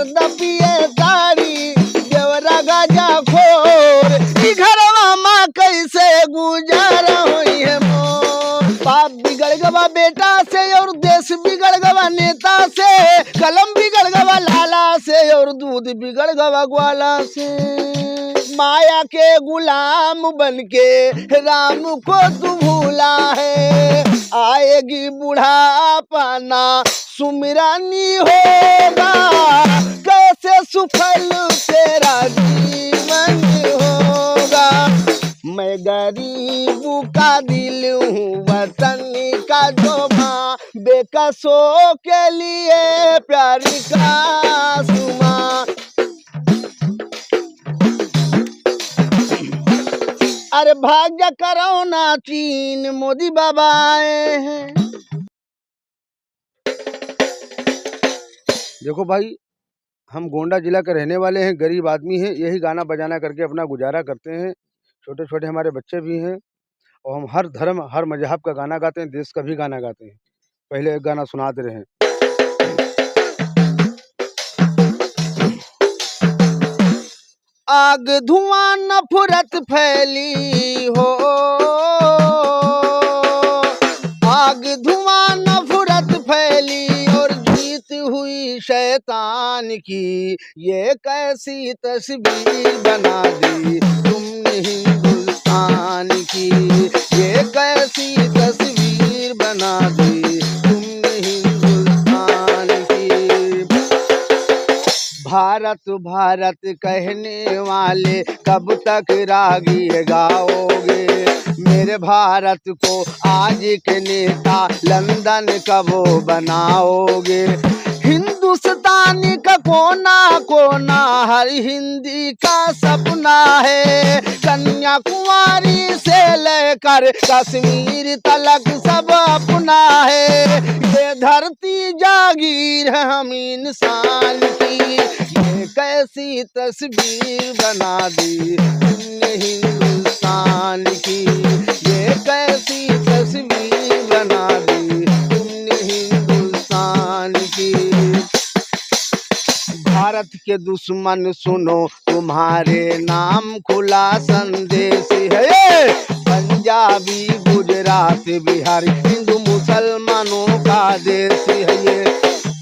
मर्द पिए तारी देवरा गाजा खोर ई घरवा माँ कैसे गुजारा होई है मोर। बाप बिगड़ गवा बेटा से और देश बिगड़ गवा नेता से, कलम बिगड़ गवा लाला से और दूध बिगड़ गवा ग्वाला से। माया के गुलाम बनके राम को तू भूला है, आएगी बुढ़ापा ना सुमिरानी होगा, कैसे सुफल तेरा जीवन होगा। मैं गरीब का दिल हूँ वतन का जोमा, बेकसों के लिए प्यार का सुमा। अरे भाग्य करो ना चीन मोदी बाबा आए हैं। देखो भाई, हम गोंडा जिला के रहने वाले हैं, गरीब आदमी हैं, यही गाना बजाना करके अपना गुजारा करते हैं। छोटे छोटे हमारे बच्चे भी हैं और हम हर धर्म हर मजहब का गाना गाते हैं, देश का भी गाना गाते हैं। पहले एक गाना सुनाते रहे। आग धुआं नफरत फैली हो, आग धुआं नफरत फैली और जीत हुई शैतान की, ये कैसी तस्वीर बना दी तुमने हिंदुस्तान की, ये कैसी तस्वीर बना दी तुमने हिंदुस्तान की। भारत भारत कहने वाले कब तक रागी गाओगे, मेरे भारत को आज के नेता लंदन कब बनाओगे। हिंदुस्तानी का कोना कोना हर हिंदी का सपना है, कन्याकुमारी से लेकर कश्मीर तलक सब अपना है। ये धरती जागीर है हम इंसान की, ये कैसी तस्वीर बना दी तुमने हिंदुस्तान की, ये कैसी तस्वीर बना दी तुमने हिंदुस्तान की। भारत के दुश्मन सुनो तुम्हारे नाम खुला संदेश है, पंजाबी गुजरात बिहार हिंदू मुसलमानों का देश है ये।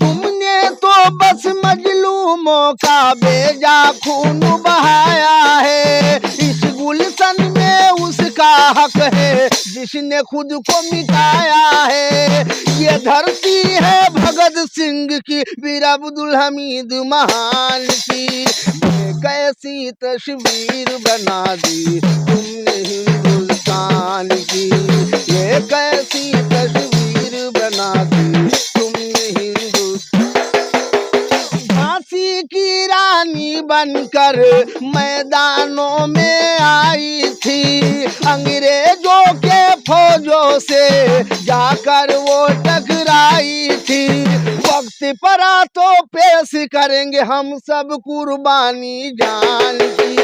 तुमने तो बस मजलूमों का बेजा खून बहाया है, इस गुलशन में उसका हक है जिसने खुद को मिटाया है। ये धरती है भगत सिंह की, वीर अब्दुल हमीद महान की, ये कैसी तस्वीर बना दी तुमने हिंदुस्तान की, ये कैसी तस्वीर बना दी तुमने हिंदुस्तान। झांसी की रानी बनकर मैदानों में आई थी, अंग्रेजों के फौजों से जाकर वो टकराई थी। वक्त पर तो पेश करेंगे हम सब कुर्बानी जान की,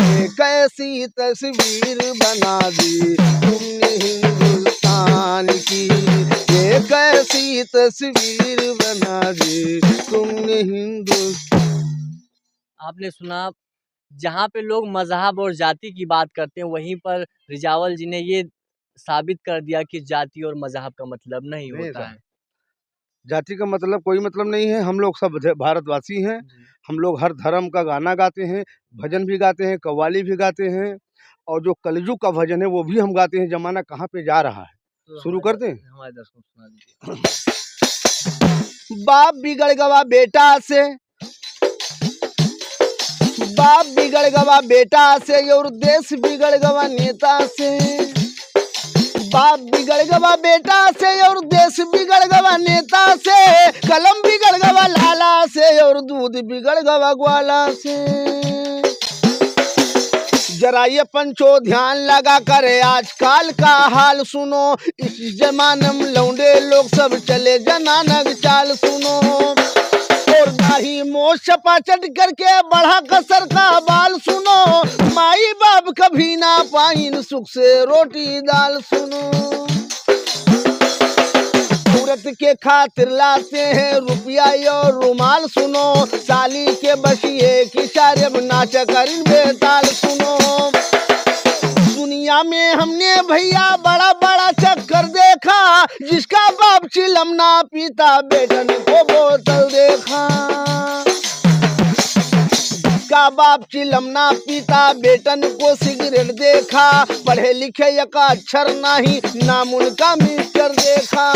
ये कैसी तस्वीर बना दी तुमने हिंदुस्तान की, ये कैसी तस्वीर बना दी तुमने हिंदुस्तान। आपने सुना, जहाँ पे लोग मजहब और जाति की बात करते हैं, वहीं पर रिजावल जी ने ये साबित कर दिया कि जाति और मजहब का मतलब नहीं होता है। जाति का मतलब कोई मतलब नहीं है, हम लोग सब भारतवासी हैं, हम लोग हर धर्म का गाना गाते हैं, भजन भी गाते हैं, कव्वाली भी गाते हैं, और जो कलयुग का भजन है वो भी हम गाते हैं। जमाना कहाँ पे जा रहा है, तो शुरू करते हैं। हमारे दर्शकों को सुना दीजिए। बाप बिगड़ गवा बेटा से, बाप बिगड़ गवा बेटा से और देश बिगड़ गवा नेता से। बाप बिगड़ गवा बेटा से और देश बिगड़ गवा नेता से, कलम बिगड़ गवा लाला से और दूध बिगड़ गवा ग्वाला से। जरा ये पंचो ध्यान लगा करे आजकल का हाल सुनो, इस जमाने में लौंडे लोग सब चले जनानक चाल सुनो। और दाढ़ी मोछ चपाचट करके बढ़ा कसर का बाल सुनो, माई बाप कभी ना पाइन सुख से रोटी दाल सुनो। औरत के खातिर लाते हैं रुपया और रुमाल। सुनो साली के बसिए की सारे नाच कर बेताल। सुनो दुनिया में हमने भैया बड़ा बड़ा चक्कर देखा, जिसका बाप चिलम ना पीता बेटन को बोतल देखा। जिसका बाप चिलम ना पीता बेटन को सिगरेट देखा। पढ़े लिखे एक अक्षर नहीं नाम उनका मिस्टर देखा।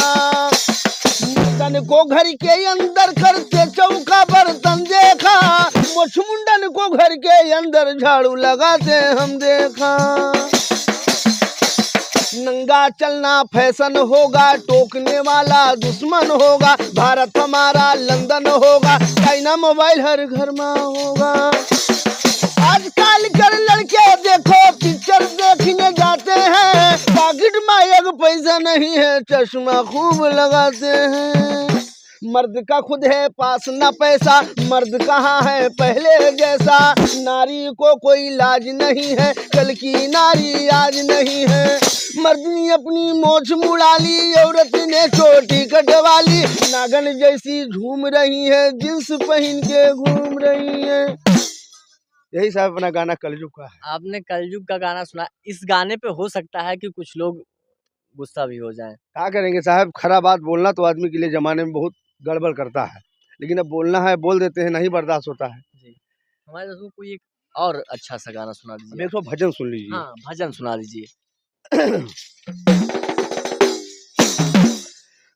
मुंडन को घर के अंदर करते चौका बर्तन देखा। मुछ मुंडन को घर के अंदर झाड़ू लगाते हम देखा। नंगा चलना फैशन होगा, टोकने वाला दुश्मन होगा। भारत हमारा लंदन होगा, चाइना मोबाइल हर घर में होगा। आजकल कर लड़के देखो पिक्चर देखने जाते हैं, पॉकेट में एक पैसा नहीं है, चश्मा खूब लगाते हैं। मर्द का खुद है पास न पैसा, मर्द कहाँ है पहले जैसा। नारी को कोई लाज नहीं है, कल की नारी आज नहीं है। मर्द ने अपनी मोछ मुड़ा ली, औरत ने चोटी कटवाली। नागन जैसी झूम रही है, जींस पहन के घूम रही है। यही साहब अपना गाना कलयुग का है। आपने कलयुग का गाना सुना, इस गाने पे हो सकता है कि कुछ लोग गुस्सा भी हो जाएं। क्या करेंगे साहब, खरा बात बोलना तो आदमी के लिए जमाने में बहुत गड़बड़ करता है, लेकिन अब बोलना है बोल देते हैं, नहीं बर्दाश्त होता है। जी, हमारे दोस्तों को कोई एक और अच्छा सा गाना सुना दीजिए। देखो भजन सुन लीजिए। हाँ, भजन सुना दीजिए।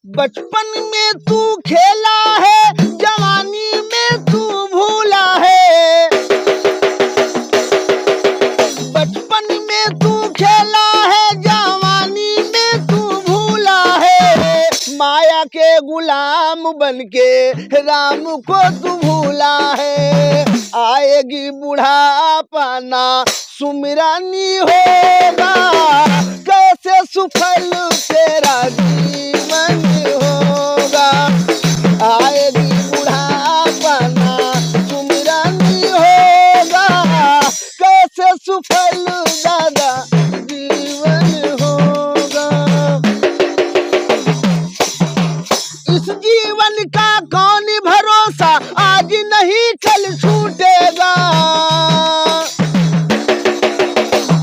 बचपन में तू खेला है, जवानी में तू भूला है। बचपन में तू खेला है, जवानी में तू भूला है। माया के गुलाम बनके राम को तू भूला है। आएगी बुढ़ापा ना सुमिरानी होगा, कैसे सुफल तेरा जीवन होगा। आएगी बुढ़ापा ना सुमिरानी होगा, कैसे सुफल दादा जीवन होगा। इस जीवन का कौन भरोसा, आज नहीं कल छूटेगा।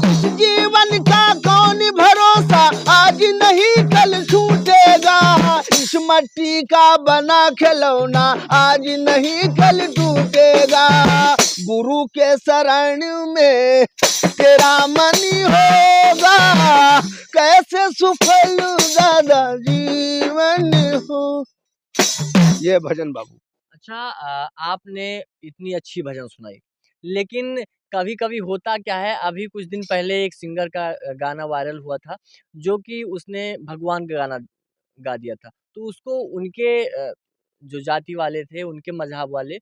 इस जीवन का कौन भरोसा, आज नहीं कल छूटेगा। इस मट्टी का बना खिलौना, आज नहीं कल टूटेगा। गुरु के शरण में तेरा मन होगा, कैसे सुफल दादा जीवन हो। ये भजन बाबू। अच्छा, आपने इतनी अच्छी भजन सुनाई, लेकिन कभी कभी होता क्या है, अभी कुछ दिन पहले एक सिंगर का गाना वायरल हुआ था, जो कि उसने भगवान का गाना गा दिया था। तो उसको उनके जो जाति वाले थे, उनके मजहब वाले,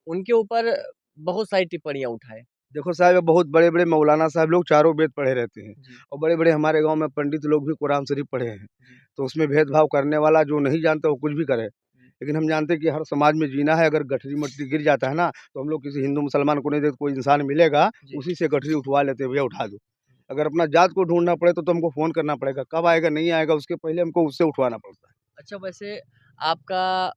उनके ऊपर बहुत सारी टिप्पणियां उठाए। देखो साहब, बहुत बड़े बड़े मौलाना साहब लोग चारों वेद पढ़े रहते हैं, जी, और बड़े बड़े हमारे गांव में पंडित लोग भी कुरान शरीफ पढ़े हैं। जी, तो उसमें भेदभाव करने वाला जो नहीं जानता वो कुछ भी करे। लेकिन हम जानते हैं कि हर समाज में जीना है। अगर गठरी मट्टी गिर जाता है ना, तो हम लोग किसी हिंदू मुसलमान को नहीं देते, कोई इंसान मिलेगा जी। उसी से गठरी उठवा लेते हैं, भैया उठा दो। अगर अपना जात को ढूंढना पड़े तो हमको फ़ोन करना पड़ेगा, कब आएगा नहीं आएगा उसके पहले हमको उससे उठवाना पड़ता है। अच्छा, वैसे आपका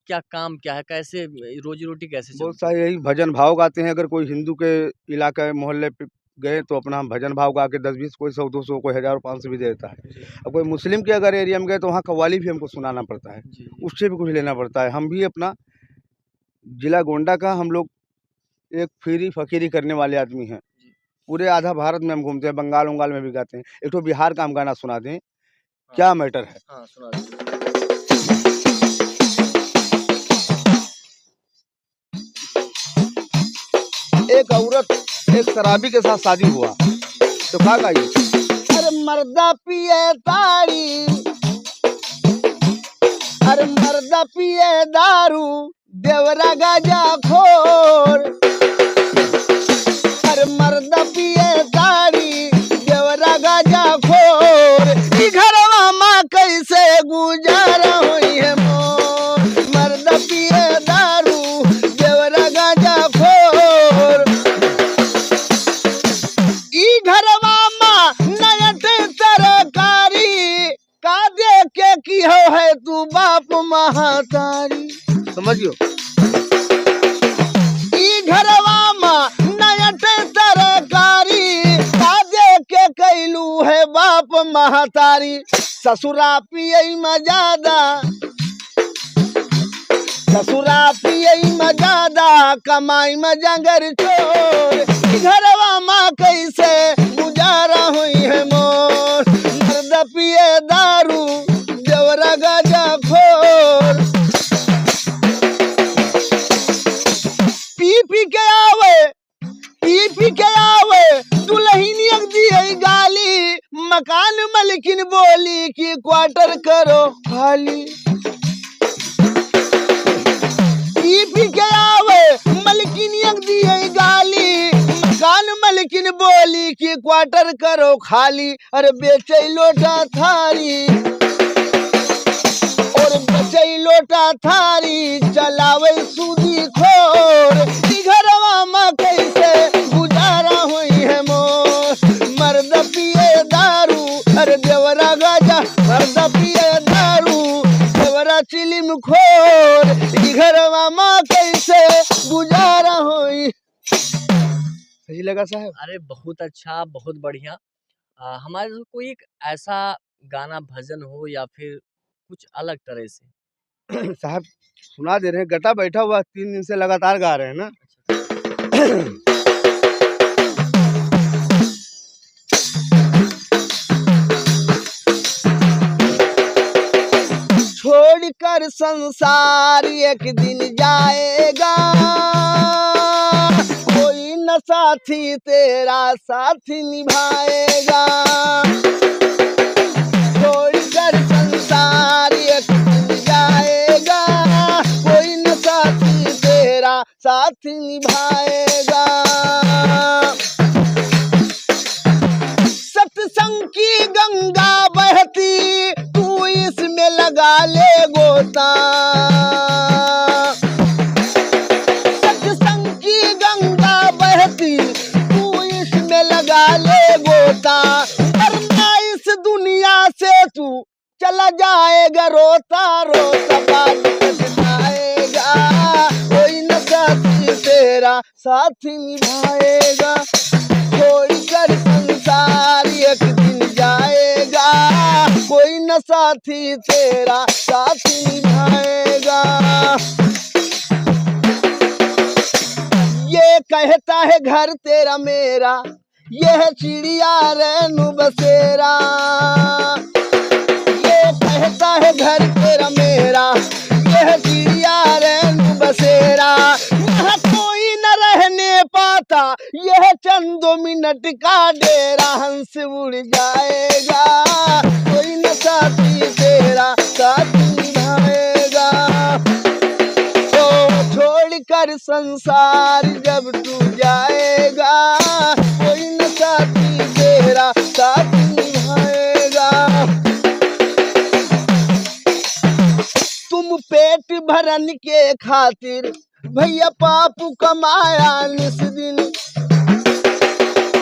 क्या काम क्या है, कैसे रोजी रोटी कैसे बहुत चलती है? सारे यही भजन भाव गाते हैं। अगर कोई हिंदू के इलाके मोहल्ले पे गए तो अपना हम भजन भाव गा के 10-20, कोई 100-200, कोई 1000-500 भी देता है। जी, अब कोई मुस्लिम के अगर एरिया में गए तो वहाँ कव्वाली भी हमको सुनाना पड़ता है, जी, उससे भी कुछ लेना पड़ता है। हम भी अपना जिला गोंडा का हम लोग एक फ्री फकीरी करने वाले आदमी हैं। जी। पूरे आधा भारत में हम घूमते हैं, बंगाल वंगाल में भी गाते हैं। एक तो बिहार का हम गाना सुना दें, हाँ, क्या मैटर है। हाँ, सुना दीजिए। एक औरत एक शराबी के साथ शादी हुआ तो क्या गाइए। अरे मर्दा पिए ताड़ी, अरे मर्दा पिए दारू, देवरा गाजा खोर। अरे मर्दा पिए ताड़ी, देवरा गाजा खोर। ई घरवा माँ कैसे गुजारा होई है मोर। मर्दा पिए दारू, देवरा गाजा खोर। ई घरवा माँ नयत तरकारी, का दे के की हो है दियो। ई घरवा में नयटे तरकारी काजे के कैलू है बाप महतारी ससुरा पियई में ज्यादा ससुरा पियई में ज्यादा कमाई में जंगर चोर ई घरवा में कैसे गुजारा हुई है मोर मर्द पिए दारू देवरा गाजा खोर पी के आवे दुल्हनियक दिए गाली मकान मलिकिन बोली कि क्वार्टर करो खाली पी के आवे मलिकिनियक दिए गाली मकान मलिकिन बोली कि क्वार्टर करो खाली अरे बेचे लोटा थारी और बेचे लोटा थारी चलावे सूदी खोर ई घरवा में कैसे गुजारा हुई है मोर मर्द पिए दारू अरे देवरा गाजा मर्द पिए दारू देवरा चिलिम खोर ई घरवा में कैसे गुजारा हुई। सही लगा साहब? अरे बहुत अच्छा, बहुत बढ़िया। हमारे जो कोई एक ऐसा गाना भजन हो या फिर कुछ अलग तरह से? साहब सुना दे रहे हैं, गटा बैठा हुआ 3 दिन से लगातार गा रहे हैं ना। छोड़कर संसार एक दिन जाएगा कोई न साथी तेरा साथ निभाएगा छोड़कर संसार एक दिन जाएगा कोई न साथी तेरा साथ निभाएगा सत्संग की गंगा बहती तू इसमें लगा ले गोता सत्संग की गंगा बहती तू इसमें लगा ले गोता वरना इस दुनिया से तू चला जाएगा रोता रोता बाद पछताएगा कोई न साथी तेरा साथ निभाएगा छोड़कर संसार एक दिन जाएगा कोई न साथी तेरा साथ निभाएगा ये कहता है घर तेरा मेरा यह चिड़िया रेणु बसेरा ये कहता है घर तेरा मेरा यह चिड़िया रेणु बसेरा यहाँ कोई न रहने पाता यह चंद 2 मिनट का डेरा हंस उड़ जाएगा कोई न साथी तेरा साथ निभाएगा तो छोड़कर संसार जब तू जाएगा कोई न साथी तेरा साथ निभाएगा तुम पेट भरन के खातिर भैया पापू कमाया निस दिन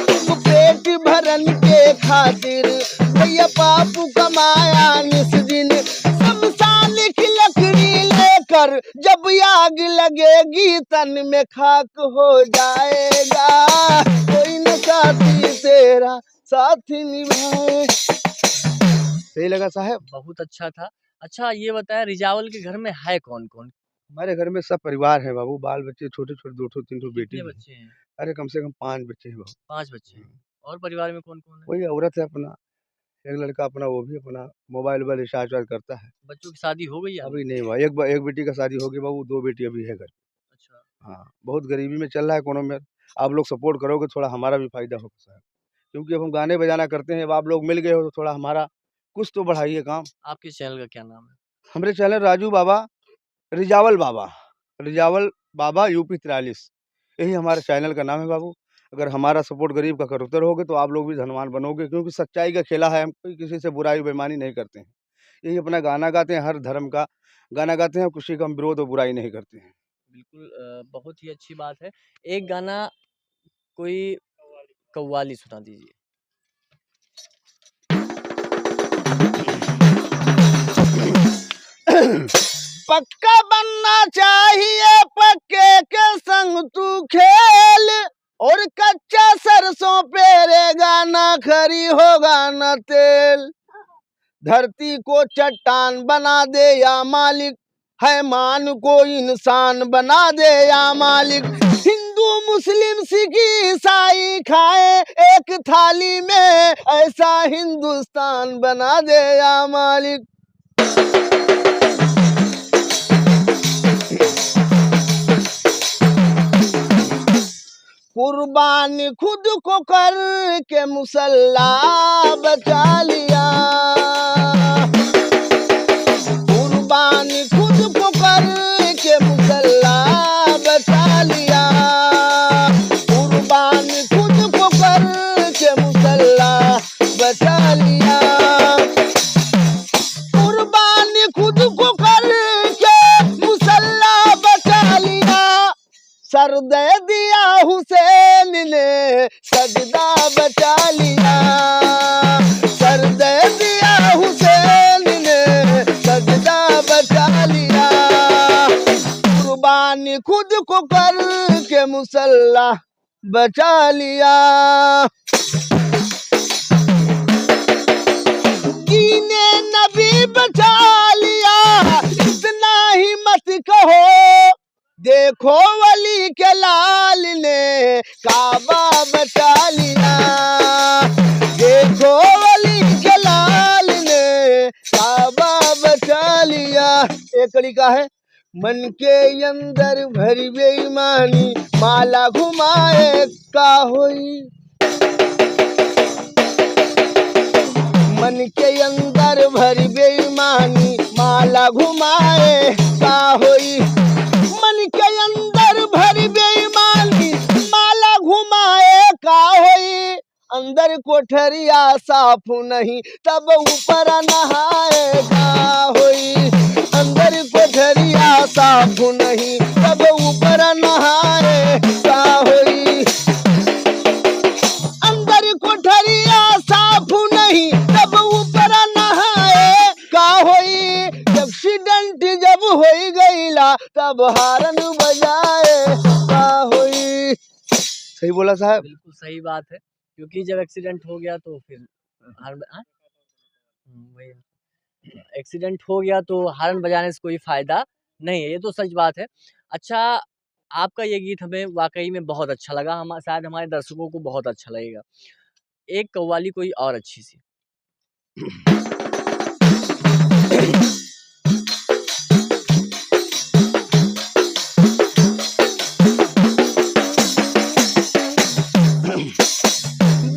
तुम पेट भरन के खातिर भैया पापू कमाया निस दिन शमशान की लकड़ी लेकर जब आग लगेगी तन में खाक हो जाएगा कोई न साथी तेरा साथ निभाए। सही लगा साहब? बहुत अच्छा था। अच्छा ये बताया रिजावल के घर में है कौन-कौन? हमारे घर में सब परिवार है बाबू, बाल बच्चे छोटे-छोटे 2-3 बेटी कितने भी हैं। बच्चे हैं? अरे कम से कम 5 बच्चे हैं बाबू। 5 बच्चे हैं। और परिवार में कौन-कौन है? कोई औरत है अपना, एक लड़का अपना, वो भी अपना मोबाइल रिचार्ज वार्ज करता है। बच्चों की शादी हो गई है? अभी नहीं हुआ, एक बेटी का शादी हो गई बाबू, 2 बेटी अभी है घर। अच्छा। हाँ, बहुत गरीबी में चल रहा है कोनो में। आप लोग सपोर्ट करोगे थोड़ा हमारा भी फायदा होगा साहब, क्योंकि अब हम गाने बजाना करते हैं, अब आप लोग मिल गए हो तो थोड़ा हमारा कुछ तो बढ़ाइए काम। आपके चैनल का क्या नाम है? हमारे चैनल राजू बाबा रिजावल बाबा यूपी 43, यही हमारे चैनल का नाम है बाबू। अगर हमारा सपोर्ट गरीब का करोतर होगे तो आप लोग भी धनवान बनोगे, क्योंकि सच्चाई का खेला है, हम कोई किसी से बुराई बेईमानी नहीं करते हैं। यही अपना गाना गाते हैं, हर धर्म का गाना गाते हैं, किसी का हम विरोध और बुराई नहीं करते हैं। बिल्कुल बहुत ही अच्छी बात है। एक गाना कोई कव्वाली सुना दीजिए। पक्का बनना चाहिए, पक्के के संग तू खेल, और कच्चा सरसों पेरेगा ना खरी होगा न तेल। धरती को चट्टान बना दे या मालिक, है मान को इंसान बना दे या मालिक। हिंदू मुस्लिम सिख ईसाई खाए एक थाली में, ऐसा हिंदुस्तान बना दे या मालिक। कुर्बानी खुद को कर के मुसल्ला बचा लिया, कुर्बानी खुद को कर के मुसल्ला बचा लिया, कुर्बानी खुद को कर के मुसल्ला बचा लिया, कुर्बानी खुद को कर के मुसल्ला बचा लिया। सर दे दिया हुसैन ने सजदा बचा लिया, सर दे दिया हुसैन ने सजदा बचा लिया। कुर्बानी खुद को कर के मुसल्ला बचा लिया। दीने नबी बचा लिया, इतना ही मत कहो, देखो वली के लाल ने काबा बचा लिया, देखो वली के लाल ने काबा बचा लिया। एक कड़ी का है, मन के अंदर भरी बेईमानी, माला घुमाए का होई, मन के अंदर भरी बेईमानी, माला घुमाए का होई, मन के अंदर भरी बेईमानी, माला घुमाए का होई। अंदर कोठरिया साफ नहीं, तब ऊपर नहाए का होई, अंदर कोठरिया साफ नहीं, तब ऊपर नहाए का होई, अंदर कोठरिया साफ नहीं, तब ऊपर नहाए का होई। एक्सीडेंट जब होई गईला, तब हारन बजाए का होई। सही बोला साहब? बिल्कुल सही बात है, क्योंकि जब एक्सीडेंट हो गया तो फिर एक्सीडेंट हो गया तो हारन बजाने से कोई फायदा नहीं है, ये तो सच बात है। अच्छा, आपका ये गीत हमें वाकई में बहुत अच्छा लगा, हम शायद हमारे दर्शकों को बहुत अच्छा लगेगा। एक कव्वाली कोई और अच्छी सी।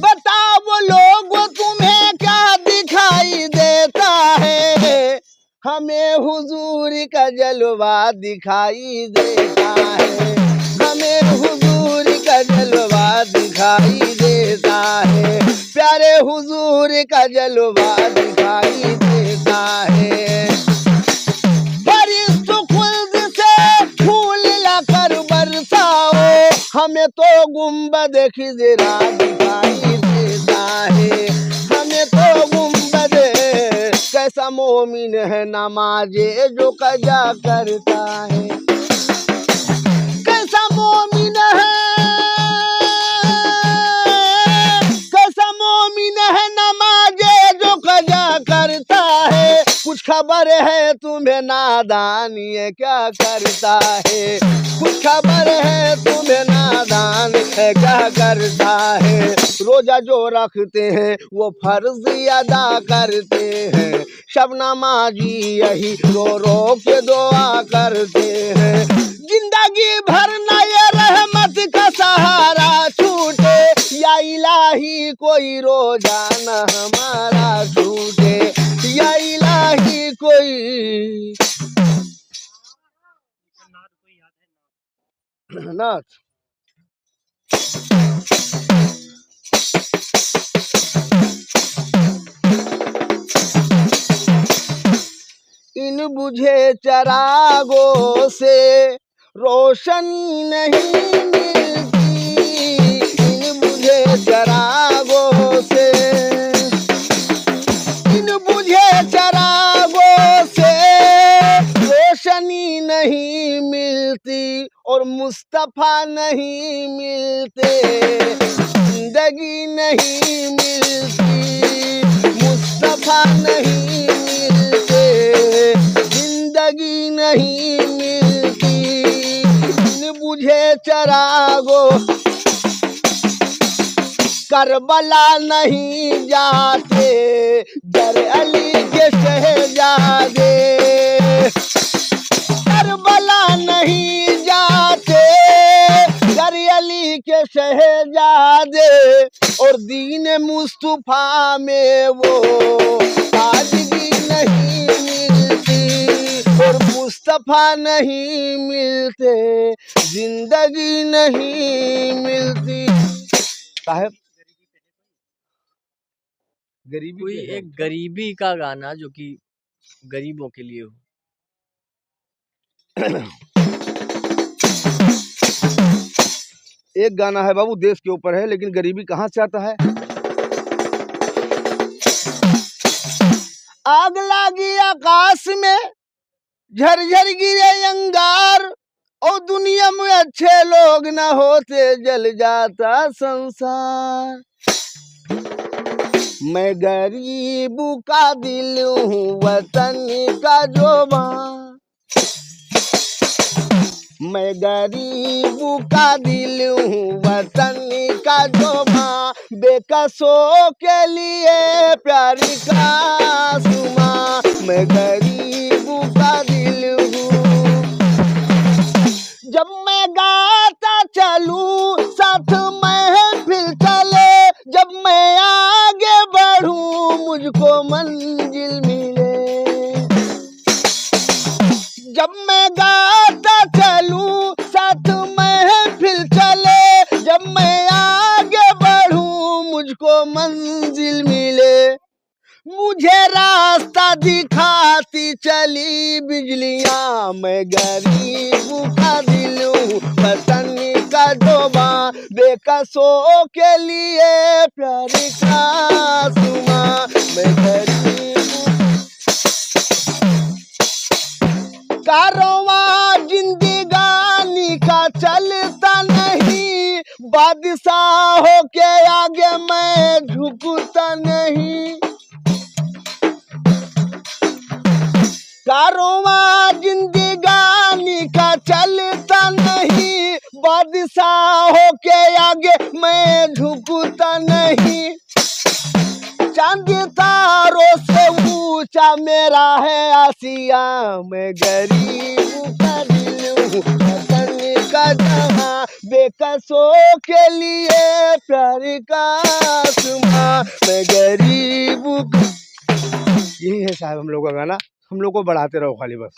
बताओ लोग तुम्हें क्या दिखाई देता है, हमें हुजूर का जलवा दिखाई देता है, हमें हुजूर का जलवा दिखाई देता है, प्यारे हुजूर का जलवा दिखाई देता है। फरिश्तों खुद से फूल लाकर बरसाओ, हमें तो गुंबद खिजरा दिखाई देता है, हमें तो गुंबद। कैसा मोमिन है नमाजे जो कजा करता है, कैसा मोमिन है, कैसा मोमिन है नमाजे जो कजा करता है। कुछ खबर है तुम्हें नादान ये क्या करता है, कुछ खबर है तुम्हें नादान है क्या करता है। रोजा जो रखते हैं वो फर्ज अदा करते हैं, सब नमाजी यही रो रो के दुआ करते हैं। जिंदगी भर न ये रहमत का सहारा छूटे, या इलाही कोई रोजा न हमारा छूटे, या इलाही कोई नाथ। इन बुझे चरागों से रोशनी नहीं मिलती, इन बुझे चरागों से, इन बुझे चरागों से रोशनी और मुस्तफा नहीं मिलते जिंदगी नहीं मिलती, मुस्तफा नहीं मिलते जिंदगी नहीं मिलती। बिन बुझे चरागो करबला नहीं जाते, दर अली के शहजादे करबला नहीं जाते, दर अली के शहजादे। और दीन मुस्तफा में वो ताजगी नहीं मिलती, और मुस्तफा नहीं मिलते जिंदगी नहीं मिलती। साहब गरीबी कोई पे है। एक गरीबी का गाना जो कि गरीबों के लिए हो। एक गाना है बाबू देश के ऊपर है, लेकिन गरीबी कहाँ से आता है? आग लगी आकाश में झरझर गिरे अंगार, और दुनिया में अच्छे लोग न होते जल जाता संसार। मैं गरीब का दिल हूँ वतन का जोबान, मैं गरीब का दिल हूँ वतन का जोबान। बेकसों के लिए प्यारी का सुमा, मैं गरीब का दिल हूँ। जब मैं गाता चलूं साथ महफिल चले, जब मैं आगे बढ़ूं मुझको मंजिल मिले। जब मैं गाता चलूं साथ महफिल चले, जब मैं आगे बढ़ूं मुझको मंजिल मिले। मुझे रास्ता दिखाती चली बिजलियां, मैं गरीब का दिल हूँ वतन का जोबा। बेकसों के लिए प्यार का सुमा, मैं गरीब। कारवां जिंदगानी का चलता नहीं, बादशाहों के आगे मैं झुकता नहीं। कारवां जिंदगानी का चलता नहीं, बादशाहों के आगे मैं झुकता नहीं। चांद तारों से ऊंचा मेरा है आसिया, मैं गरीब का दिल हूँ वतन का जहां। बेकसों के लिए प्यार का आसमां, मैं गरीब। यही है साहब हम लोग का गाना। हम लोग को बढ़ाते रहो खाली बस।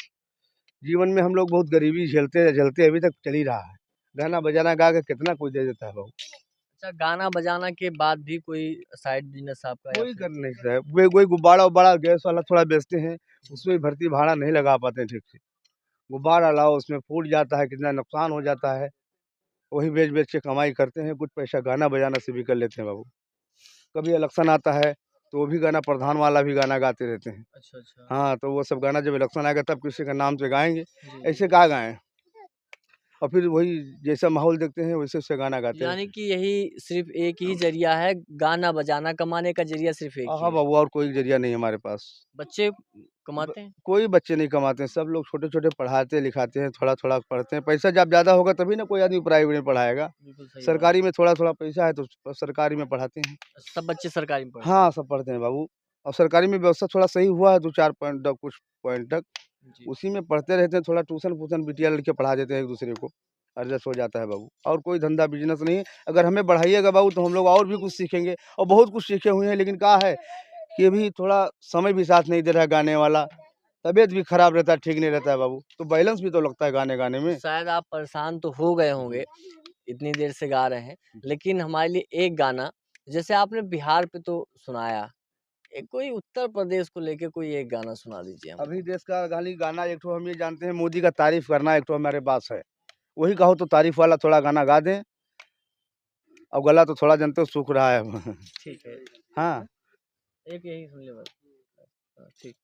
जीवन में हम लोग बहुत गरीबी झेलते अभी तक चल ही रहा है। गाना बजाना गा के कितना कुछ दे देता है बाबू। अच्छा, गाना बजाना के बाद भी कोई साइड बिजनेस आपका या कोई फिर? कर नहीं सकता है। कोई गुब्बारा उब्बारा गैस वाला थोड़ा बेचते हैं, उसमें भर्ती भाड़ा नहीं लगा पाते हैं ठीक से। गुब्बारा लाओ उसमें फूट जाता है, कितना नुकसान हो जाता है। वही बेच बेच के कमाई करते हैं, कुछ पैसा गाना बजाना से भी कर लेते हैं बाबू। कभी इलेक्शन आता है तो वो भी गाना, प्रधान वाला भी गाना गाते रहते हैं। अच्छा अच्छा। हाँ, तो वो सब गाना जब इलेक्शन आएगा तब किसी का नाम से गाएंगे, जी। ऐसे कहाँ गाएं। और फिर वही जैसा माहौल देखते हैं वैसे उससे गाना गाते यानी हैं। कि यही सिर्फ एक ही जरिया है, गाना बजाना, कमाने का जरिया सिर्फ एक ही हाँ है। बाबू, और कोई जरिया नहीं हमारे पास। बच्चे कमाते हैं? कोई बच्चे नहीं कमाते हैं, सब लोग छोटे छोटे पढ़ाते लिखाते हैं, थोड़ा थोड़ा पढ़ते हैं। पैसा जब ज़्यादा होगा तभी ना कोई आदमी प्राइवेट में पढ़ाएगा। बिल्कुल सही बात। सरकारी में थोड़ा थोड़ा पैसा है तो सरकारी में पढ़ाते हैं। सब बच्चे सरकारी में पढ़ते हैं? हाँ, सब पढ़ते हैं बाबू। और सरकारी में व्यवस्था थोड़ा सही हुआ है, 2-4 पॉइंट तक, कुछ पॉइंट तक जी। उसी में पढ़ते रहते हैं। थोड़ा ट्यूशन फूशन बिटिया लड़के पढ़ा देते हैं एक दूसरे को, एडजस्ट हो जाता है बाबू। और कोई धंधा बिजनेस नहीं है। अगर हमें बढ़ाइएगा बाबू तो हम लोग और भी कुछ सीखेंगे, और बहुत कुछ सीखे हुए हैं। लेकिन क्या है कि अभी थोड़ा समय भी साथ नहीं दे रहा है गाने वाला, तबीयत भी खराब रहता है, ठीक नहीं रहता है बाबू। तो बैलेंस भी तो लगता है गाने गाने में। शायद आप परेशान तो हो गए होंगे, इतनी देर से गा रहे हैं, लेकिन हमारे लिए एक गाना, जैसे आपने बिहार पे तो सुनाया, एक कोई उत्तर प्रदेश को लेके कोई एक गाना सुना दीजिए हमको। अभी देश का खाली गाना एक ठो हम ये जानते हैं, मोदी का तारीफ करना एक ठो हमारे पास है। वही कहो तो तारीफ वाला थोड़ा गाना गा दें। और गला तो थोड़ा जानते हो सूख रहा है अब। ठीक है, हाँ, एक यही सुन ले बस। हाँ, ठीक।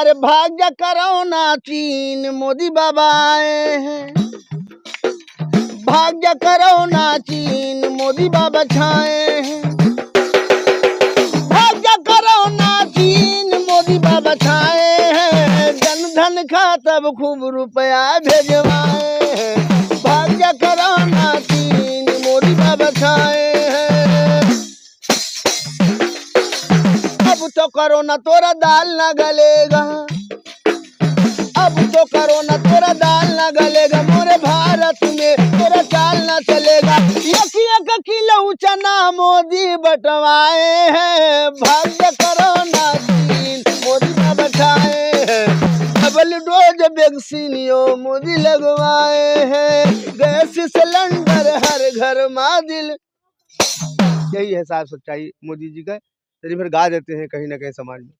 अरे भाग्य कोरोना चीन मोदी बाबा आए हैं, भाग्य कोरोना चीन मोदी बाबा छाए हैं, भाग्य कोरोना चीन मोदी बाबा छाए हैं, जन धन का तब खूब रुपया भेजवाए हैं, भाग्य कोरोना चीन मोदी बाबा छाए हैं। अब तो कोरोना तोरा दाल न गलेगा, अब तो कोरोना तोरा दाल न गलेगा, मोरे भारत में तोरा चाल न चलेगा, एक किलो चना मोदी बंटवाए हैं, भाग्य कोरोना चीन मोदी ने बचाए हैं, डबल डोज वैक्सीन यो मोदी लगवाए हैं, गैस सिलेंडर हर घर में दिल। यही है साहब सच्चाई मोदी जी का, चलिए फिर गा देते हैं कहीं ना कहीं समाज में।